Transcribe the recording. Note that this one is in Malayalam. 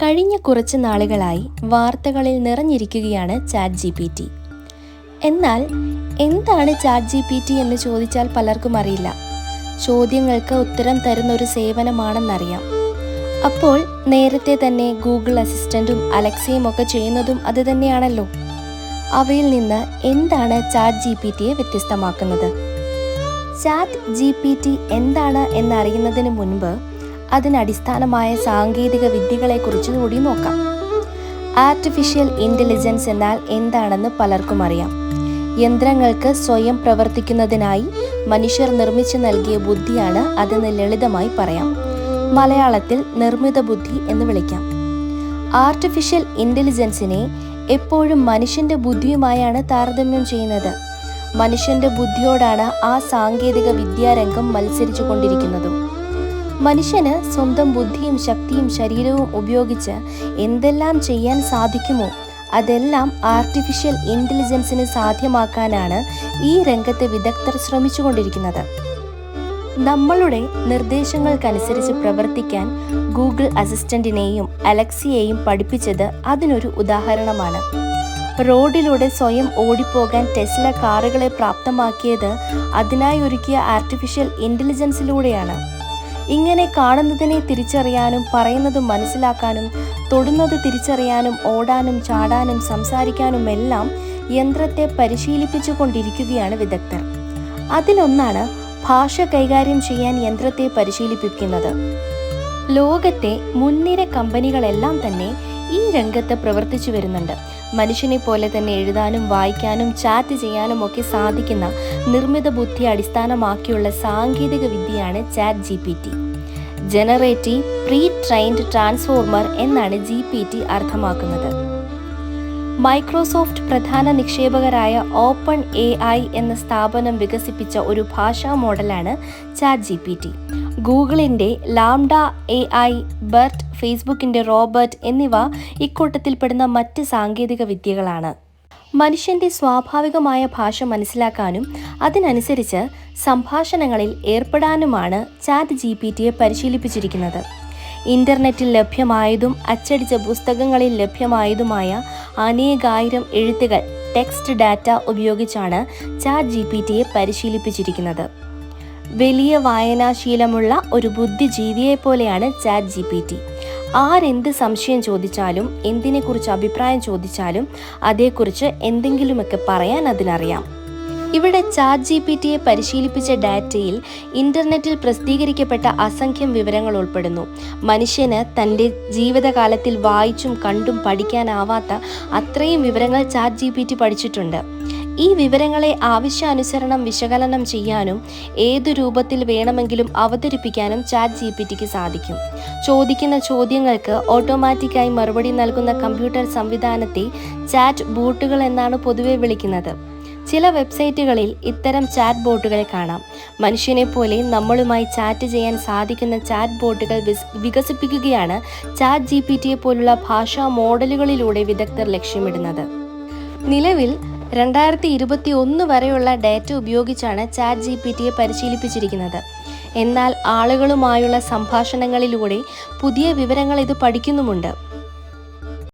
കഴിഞ്ഞ കുറച്ച് നാളുകളായി വാർത്തകളിൽ നിറഞ്ഞിരിക്കുകയാണ് ChatGPT. എന്നാൽ എന്താണ് ChatGPT എന്ന് ചോദിച്ചാൽ പലർക്കും അറിയില്ല. ചോദ്യങ്ങൾക്ക് ഉത്തരം തരുന്ന ഒരു സേവനമാണെന്നറിയാം. അപ്പോൾ നേരത്തെ തന്നെ ഗൂഗിൾ അസിസ്റ്റന്റും അലക്സയും ഒക്കെ ചെയ്യുന്നതും അത് തന്നെയാണല്ലോ. അവയിൽ നിന്ന് എന്താണ് ChatGPTയെ വ്യത്യസ്തമാക്കുന്നത്? ChatGPT എന്താണ് എന്നറിയുന്നതിന് മുൻപ് അതിനടിസ്ഥാനമായ സാങ്കേതിക വിദ്യകളെക്കുറിച്ച് കൂടി നോക്കാം. ആർട്ടിഫിഷ്യൽ ഇൻ്റലിജൻസ് എന്നാൽ എന്താണെന്ന് പലർക്കും അറിയാം. യന്ത്രങ്ങൾക്ക് സ്വയം പ്രവർത്തിക്കുന്നതിനായി മനുഷ്യർ നിർമ്മിച്ചു നൽകിയ ബുദ്ധിയാണ് അതെന്ന് ലളിതമായി പറയാം. മലയാളത്തിൽ നിർമ്മിത ബുദ്ധി എന്ന് വിളിക്കാം. ആർട്ടിഫിഷ്യൽ ഇൻ്റലിജൻസിനെ എപ്പോഴും മനുഷ്യൻ്റെ ബുദ്ധിയുമായാണ് താരതമ്യം ചെയ്യുന്നത്. മനുഷ്യൻ്റെ ബുദ്ധിയോടാണ് ആ സാങ്കേതിക വിദ്യാരംഗം മത്സരിച്ചു കൊണ്ടിരിക്കുന്നത്. മനുഷ്യന് സ്വന്തം ബുദ്ധിയും ശക്തിയും ശരീരവും ഉപയോഗിച്ച് എന്തെല്ലാം ചെയ്യാൻ സാധിക്കുമോ അതെല്ലാം ആർട്ടിഫിഷ്യൽ ഇൻ്റലിജൻസിന് സാധ്യമാക്കാനാണ് ഈ രംഗത്തെ വിദഗ്ധർ ശ്രമിച്ചുകൊണ്ടിരിക്കുന്നത്. നമ്മളുടെ നിർദ്ദേശങ്ങൾക്കനുസരിച്ച് പ്രവർത്തിക്കാൻ ഗൂഗിൾ അസിസ്റ്റന്റിനെയും അലക്സയെയും പഠിപ്പിച്ചത് അതിനൊരു ഉദാഹരണമാണ്. റോഡിലൂടെ സ്വയം ഓടിപ്പോകാൻ ടെസ്ല കാറുകളെ പ്രാപ്തമാക്കിയത് അതിനായി ഒരുക്കിയ ആർട്ടിഫിഷ്യൽ ഇൻ്റലിജൻസിലൂടെയാണ്. ഇങ്ങനെ കാണുന്നതിനെ തിരിച്ചറിയാനും പറയുന്നത് മനസ്സിലാക്കാനും തൊടുന്നത് തിരിച്ചറിയാനും ഓടാനും ചാടാനും സംസാരിക്കാനുമെല്ലാം യന്ത്രത്തെ പരിശീലിപ്പിച്ചു കൊണ്ടിരിക്കുകയാണ് വിദഗ്ധർ. അതിലൊന്നാണ് ഭാഷ കൈകാര്യം ചെയ്യാൻ യന്ത്രത്തെ പരിശീലിപ്പിക്കുന്നത്. ലോകത്തെ മുൻനിര കമ്പനികളെല്ലാം തന്നെ ഈ രംഗത്ത് പ്രവർത്തിച്ചു വരുന്നുണ്ട്. മനുഷ്യനെ പോലെ തന്നെ എഴുതാനും വായിക്കാനും ചാറ്റ് ചെയ്യാനും ഒക്കെ സാധിക്കുന്ന നിർമ്മിത ബുദ്ധി അടിസ്ഥാനമാക്കിയുള്ള സാങ്കേതിക വിദ്യയാണ് ChatGPT. Generative pre trained transformer എന്നാണ് GPT അർത്ഥമാക്കുന്നത്. മൈക്രോസോഫ്റ്റ് പ്രധാന നിക്ഷേപകരായ ഓപ്പൺ AI എന്ന സ്ഥാപനം വികസിപ്പിച്ച ഒരു ഭാഷാ മോഡലാണ് ChatGPT. ഗൂഗിളിൻ്റെ ലാംഡ AI, ബർട്ട്, ഫേസ്ബുക്കിൻ്റെ റോബർട്ട് എന്നിവ ഇക്കൂട്ടത്തിൽപ്പെടുന്ന മറ്റ് സാങ്കേതിക വിദ്യകളാണ്. മനുഷ്യൻ്റെ സ്വാഭാവികമായ ഭാഷ മനസ്സിലാക്കാനും അതിനനുസരിച്ച് സംഭാഷണങ്ങളിൽ ഏർപ്പെടാനുമാണ് ChatGPTയെ പരിശീലിപ്പിച്ചിരിക്കുന്നത്. ഇൻ്റർനെറ്റിൽ ലഭ്യമായതും അച്ചടിച്ച പുസ്തകങ്ങളിൽ ലഭ്യമായതുമായ അനേകായിരം എഴുത്തുകൾ, ടെക്സ്റ്റ് ഡാറ്റ ഉപയോഗിച്ചാണ് ChatGPTയെ പരിശീലിപ്പിച്ചിരിക്കുന്നത്. വലിയ വായനാശീലമുള്ള ഒരു ബുദ്ധിജീവിയെ പോലെയാണ് ChatGPT. ആരെന്ത് സംശയം ചോദിച്ചാലും എന്തിനെക്കുറിച്ച് അഭിപ്രായം ചോദിച്ചാലും അതേക്കുറിച്ച് എന്തെങ്കിലുമൊക്കെ പറയാൻ അതിനറിയാം. ഇവിടെ ChatGPTയെ പരിശീലിപ്പിച്ച ഡാറ്റയിൽ ഇൻ്റർനെറ്റിൽ പ്രസിദ്ധീകരിക്കപ്പെട്ട അസംഖ്യം വിവരങ്ങൾ ഉൾപ്പെടുന്നു. മനുഷ്യന് തൻ്റെ ജീവിതകാലത്തിൽ വായിച്ചും കണ്ടും പഠിക്കാനാവാത്ത അത്രയും വിവരങ്ങൾ ChatGPT പഠിച്ചിട്ടുണ്ട്. ഈ വിവരങ്ങളെ ആവശ്യാനുസരണം വിശകലനം ചെയ്യാനും ഏതു രൂപത്തിൽ വേണമെങ്കിലും അവതരിപ്പിക്കാനും ChatGPTക്ക് സാധിക്കും. ചോദിക്കുന്ന ചോദ്യങ്ങൾക്ക് ഓട്ടോമാറ്റിക്കായി മറുപടി നൽകുന്ന കമ്പ്യൂട്ടർ സംവിധാനത്തെ ചാറ്റ് ബോട്ടുകൾ എന്നാണ് പൊതുവെ വിളിക്കുന്നത്. ചില വെബ്സൈറ്റുകളിൽ ഇത്തരം ചാറ്റ് ബോട്ടുകളെ കാണാം. മനുഷ്യനെ പോലെ നമ്മളുമായി ചാറ്റ് ചെയ്യാൻ സാധിക്കുന്ന ചാറ്റ് ബോട്ടുകൾ വികസിപ്പിക്കുകയാണ് ChatGPTയെ പോലുള്ള ഭാഷാ മോഡലുകളിലൂടെ വിദഗ്ധർ ലക്ഷ്യമിടുന്നത്. നിലവിൽ 2021 വരെയുള്ള ഡാറ്റ ഉപയോഗിച്ചാണ് ChatGPTയെ പരിശീലിപ്പിച്ചിരിക്കുന്നത്. എന്നാൽ ആളുകളുമായുള്ള സംഭാഷണങ്ങളിലൂടെ പുതിയ വിവരങ്ങൾ ഇത് പഠിക്കുന്നുമുണ്ട്.